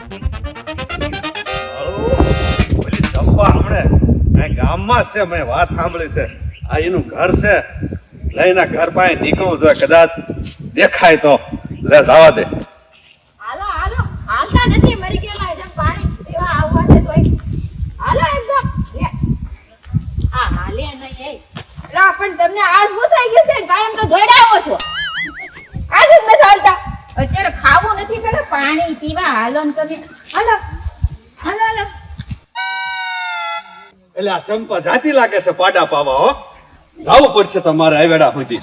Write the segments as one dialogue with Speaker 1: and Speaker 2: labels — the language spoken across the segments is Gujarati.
Speaker 1: ઓલી ચંપા હમણે આ ગામમાં છે, મેં વાત સાંભળી છે. આ એનું ઘર છે, લઈને ઘર પાસે નીકળવું જોઈએ, કદાચ દેખાય તો લે જવા દે.
Speaker 2: હાલો હાલો, હાલતા નથી, મરી ગયેલા એકદમ પાણી પીવા આવવા છે તોય હાલો એકદમ. હા હાલે નહીં એ રા, પણ તમને આજ શું થઈ ગયું છે? કાયમ તો ધોડાવો છો, આજ જ નથી હાલતા. અત્યારે ખાવું નથી, પેલા પાણી પીવા હાલો ને તમે. હાલો હાલો હાલો.
Speaker 1: એટલે આ ચંપા જાતી લાગે છે પાડા પાવા. હો, જવું પડશે તમારે આવેડા સુધી.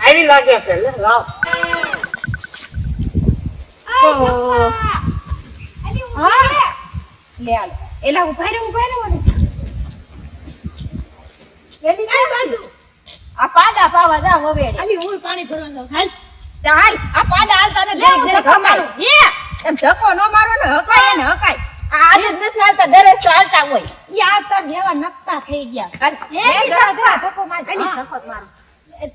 Speaker 3: આવી લાગે છે લે લાવ.
Speaker 2: લે હાલ એલા ઉભા રહે મને. વેલી કઈ બાજુ? આ પાડા પાવા જા હવેડી. અલી હું પાણી ભરવા જાઉં. હાલ ચાલ, આ પાડા હાલતા ને ધીરે ધીરે ખમાય. એમ ધક્કો ન મારો ને હકાય ને હકાય. આજ જ નથી હાલતા, દરેક તો હાલતા હોય. ઈ આ તાર જેવા નકતા થઈ ગયા. ધક્કો માર. અલી ધક્કો માર.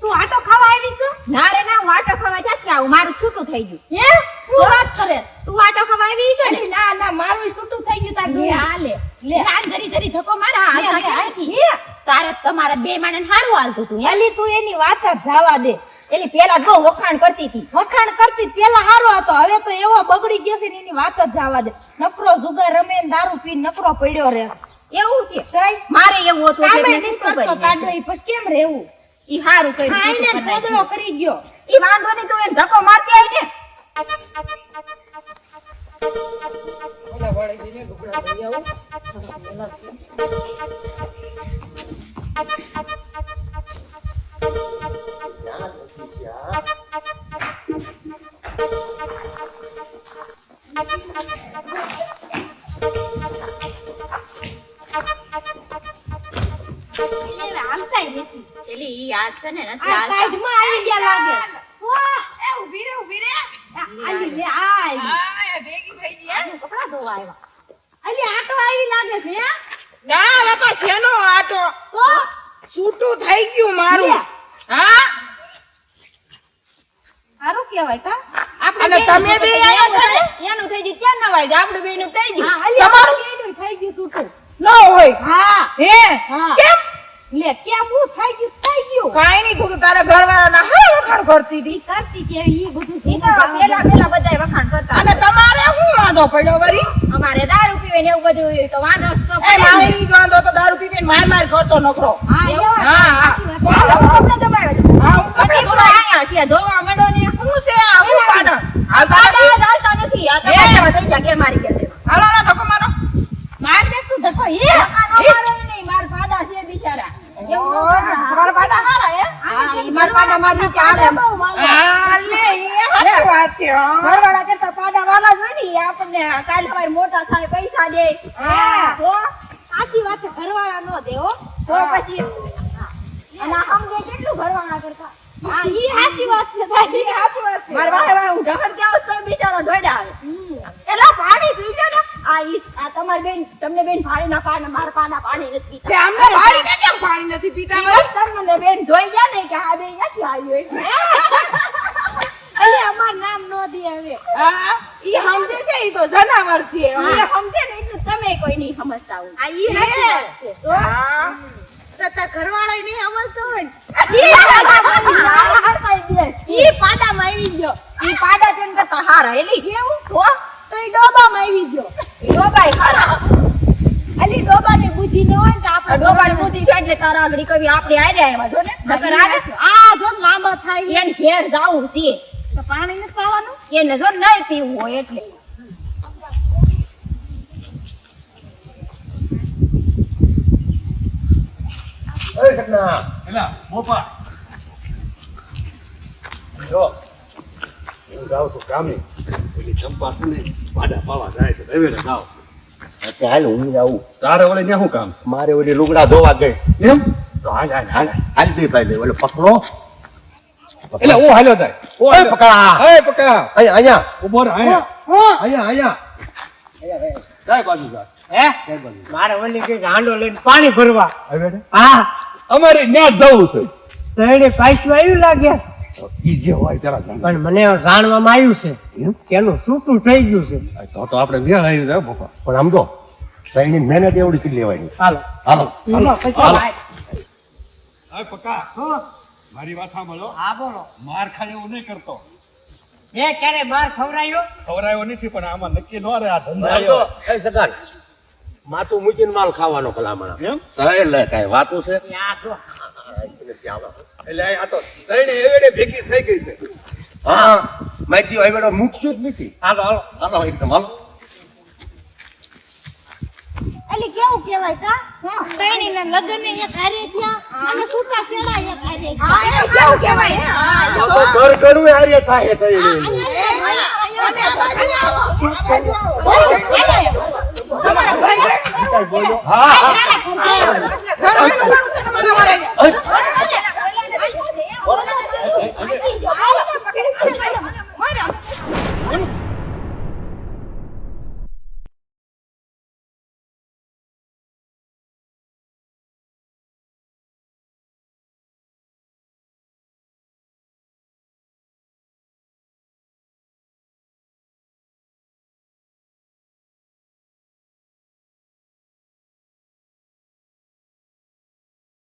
Speaker 2: તું આટો ખાવા આવી છો? ના રે ના, હું આટો ખાવા જાતી આવું, મારું છૂટું થઈ ગયું. હે તું વાત કરે? તું આટો ખાવા આવી છો ને? ના ના, મારું છૂટું થઈ ગયું તાર. લે હાલે લે આ ધરી ધરી ધક્કો માર. હાલ આથી તારે તમારા બે માને હારું હાલતું તું.
Speaker 4: અલી તું એની વાત જ જવા દે.
Speaker 2: એલી પેલા જો વખાણ કરતી હતી.
Speaker 4: વખાણ કરતી પેલા હારો હતો, હવે તો એવો બગડી ગયો છે ને એની વાત જ જવા દે. નકરો જુગાર રમે ને દારૂ પી નકરો પડ્યો રહે.
Speaker 2: એવું છે?
Speaker 4: કઈ
Speaker 2: મારે એવું હતું
Speaker 4: કામે
Speaker 2: એટલે
Speaker 4: નહીં કરતો તાડો ઈ પછી કેમ રહેવું?
Speaker 2: ઈ હારું કર્યું.
Speaker 4: ખાઈને પોદળો કરી ગયો.
Speaker 2: ઈ વાંધો નહીં, તું એને ધક્કો મારતી આવી ને.
Speaker 3: ઓલા વાળી દીને લુગડા ધોઈ આવું.
Speaker 2: એલી ઈ આ છે ને નથી
Speaker 4: આ
Speaker 2: હાલતા.
Speaker 4: સાઈડમાં આવી ગયા લાગે.
Speaker 2: વાહ, એ ઊભી રે ઊભી રે.
Speaker 4: આલી લે આય.
Speaker 2: આ ભેગી થઈ ગઈ. આનું કપડા ધોવા આવ્યા.
Speaker 4: અલી આટો આવી લાગે છે. હે?
Speaker 3: ના બાપા શેનો આટો?
Speaker 4: તો
Speaker 3: છૂટું થઈ ગયું મારું.
Speaker 4: લે.
Speaker 3: હા,
Speaker 4: હારું કહેવાય કા?
Speaker 3: અને તમે બે આયા છો ને?
Speaker 2: એનું થઈ ગયું ત્યાં નવાય છે, આપણે બેયનું થઈ ગયું.
Speaker 4: હા અલી
Speaker 3: તમારું
Speaker 4: તમારું થઈ ગયું છૂટું.
Speaker 3: ન હોય.
Speaker 4: હા
Speaker 3: હે
Speaker 4: હા.
Speaker 3: કેમ?
Speaker 4: લે કેમ હું થઈ ગયું થઈ ગયું.
Speaker 3: કાઈ નહીં, તું તો તારા ઘરવાળાના હાય વખાણ કરતી હતી.
Speaker 4: ઈ કરતી હતી ઈ બધું
Speaker 2: ઈ તો પેલા પેલા બધાય વખાણ કરતા.
Speaker 3: અને તમારે શું વાંધો પડ્યો વરી?
Speaker 2: અમારે દારૂ પીવે ને એવું બધું હોય તો વાંધો જ તો
Speaker 3: એ
Speaker 2: પડે
Speaker 3: મારે
Speaker 2: ને.
Speaker 3: ઈ વાંધો તો દારૂ પીને માર કરતો નકરો.
Speaker 4: હા એવા
Speaker 3: હા, હા.
Speaker 2: ચાલો, હું તમને દબાવ્યો હતો.
Speaker 3: હા, હું
Speaker 2: પછી
Speaker 3: કપડાં
Speaker 2: બોલો આયા છીએ, ધોવા માંડો ને.
Speaker 3: શું છે આ? હું પાડા?
Speaker 2: આ પાડા જ હાલતા નથી. આ તો પાછા થઈ ગયા કે મારી ગયા છે.
Speaker 3: હાલો ના ધક્કો મારો.
Speaker 4: માર દે તું ધક્કો. હે
Speaker 2: ધક્કા નો મારો ય નહીં, માર પાડા છે બિચારા. એવું ન કરતા.
Speaker 3: તમારા પાડા હારા હે?
Speaker 2: હા, ઈ માર પાડા મારી રીતે હાલે.
Speaker 3: આ લે ઈ સાચી વાત છે. હા.
Speaker 2: ઘરવાળા કરતા પાડા વાલા જ હોય ને, ઈ આપણને કાલ સવારે મોટા થાય પૈસા દે.
Speaker 3: હા.
Speaker 2: તો
Speaker 4: સાચી વાત છે, ઘરવાળા નો દે હો.
Speaker 2: તો પછી અને આ સમજે કેટલું ઘરવાળા કરતા.
Speaker 4: હા ઈ સાચી વાત છે તારી.
Speaker 3: ઈ સાચી વાત છે.
Speaker 2: માર વાહે હું ઢગર કે આવું તો બિચારો દોડ્યા આવે. એલા પાણી પીજો ને. આ તમારી બેન, તમને બેન પાણીના પાડા, મારા પાડા પાણી નથી પીતા.
Speaker 3: તે અમને વાળીને કેમ પાણી નથી પીતા વળી?
Speaker 2: તમને બેન જોઈ ગયા ને કે આ બેન ક્યાંથી આવ્યો એટલે.
Speaker 4: અલી અમાર નામ નો દે હવે.
Speaker 3: હા, ઈ સમજે છે, ઈ તો જનાવર છે.
Speaker 2: ઈ સમજે ને એટલું તમે કોઈ નહીં સમજતા હોય.
Speaker 4: આ ઈ સાચી વાત છે.
Speaker 2: તો
Speaker 3: હા.
Speaker 4: તો તાર ઘરવાળો નહીં સમજતો હોય ને.
Speaker 2: ઈ પાડામાં આવી ગયો. ઈ પાડા તેમ કરતા હારા એલી કેવું તો ઈ ડોબામાં આવી ગયો. ઈ ડોબાય હારા. અલી ડોબાની બુદ્ધિ ન હોય ને તો આપણે ડોબાની બુદ્ધિ છે એટલે તારા આગળ કવિ આપણે આર્યા એમાં જો ને નકર આવે છે.
Speaker 4: આ જો ને લાંબા થાય
Speaker 2: એને ઘેર જાવું છે
Speaker 4: તો પાણી નથી પાવાનું.
Speaker 2: એને જો નહીં પીવું હોય એટલે.
Speaker 1: એ ઘટના એલા મોપા જો હું જાઉં છું કામે. ઓલી ચંપા છે ને પાડા પાવા જાય છે, હવે જાવ.
Speaker 5: એટલે હાલ હું જાઉં.
Speaker 1: તારે ઓલે ત્યાં શું કામ છે?
Speaker 5: મારે ઓલી લુગડા ધોવા ગઈ.
Speaker 1: એમ
Speaker 5: તો હાલ હાલ હાલ હાલ બે ભાઈ લે ઓલો પકડો.
Speaker 1: એટલે હું હાલ્યો થાય.
Speaker 5: ઓય પકડા.
Speaker 1: એ પકા
Speaker 5: અહીંયા અહીંયા
Speaker 1: ઉભો રહે અહીંયા
Speaker 5: અહીંયા અહીંયા કઈ બાજુ જા
Speaker 3: હે
Speaker 5: કઈ બાજુ
Speaker 3: મારે ઓલી કઈ હાંડો લઈને પાણી ભરવા
Speaker 5: હવે
Speaker 3: હા
Speaker 5: અમારે ત્યાં જવું છે
Speaker 3: તો એને પાછું આવ્યું લાગે
Speaker 5: ઈ જે હોય જરા
Speaker 3: પણ મને જાણવામાં આવ્યું છે કે એનું છૂટું થઈ ગયું છે
Speaker 5: તો આપણે વેળ આવી જાય પપ્પા પણ આમ જો સૈની મહેનત એવડી કરી લેવાની
Speaker 3: હાલો
Speaker 5: હાલો
Speaker 3: એમાં પછી
Speaker 5: હાલો.
Speaker 3: ભાઈ.
Speaker 1: હવે પક્કા
Speaker 3: હા
Speaker 1: મારી વાત સાંભળો
Speaker 3: હા, બોલો
Speaker 1: માર ખાય એવું નહીં કરતો
Speaker 3: એ ક્યારે માર ખવડાયો
Speaker 1: ખવડાયો નથી પણ આમાં નક્કી ન રહે આ
Speaker 5: આમ
Speaker 1: ધંધા
Speaker 5: તો એ સગાન માથું મૂકીને માલ ખાવાનો ભલામણ
Speaker 1: એમ
Speaker 5: એટલે કઈ વાતું છે
Speaker 3: આ જો
Speaker 1: એટલે આ તો ત્રણે એવેડે ભેગી થઈ ગઈ છે
Speaker 5: હા માહિતી હવે મૂક્યું જ નથી
Speaker 3: હાલો હાલો
Speaker 5: હાલો એકદમ હાલો
Speaker 4: એટલે કેવું કહેવાય કા તૈણીના લગ્ન એક હારે થયા અને છૂટા છેડા એક હારે
Speaker 2: હા એને કેવું કહેવાય હે હા એ તો
Speaker 5: ઘર કરવું હારે થાય
Speaker 2: અને બાજુ આવો બાજુ આવો તમારા ભાઈ
Speaker 5: હા
Speaker 2: હા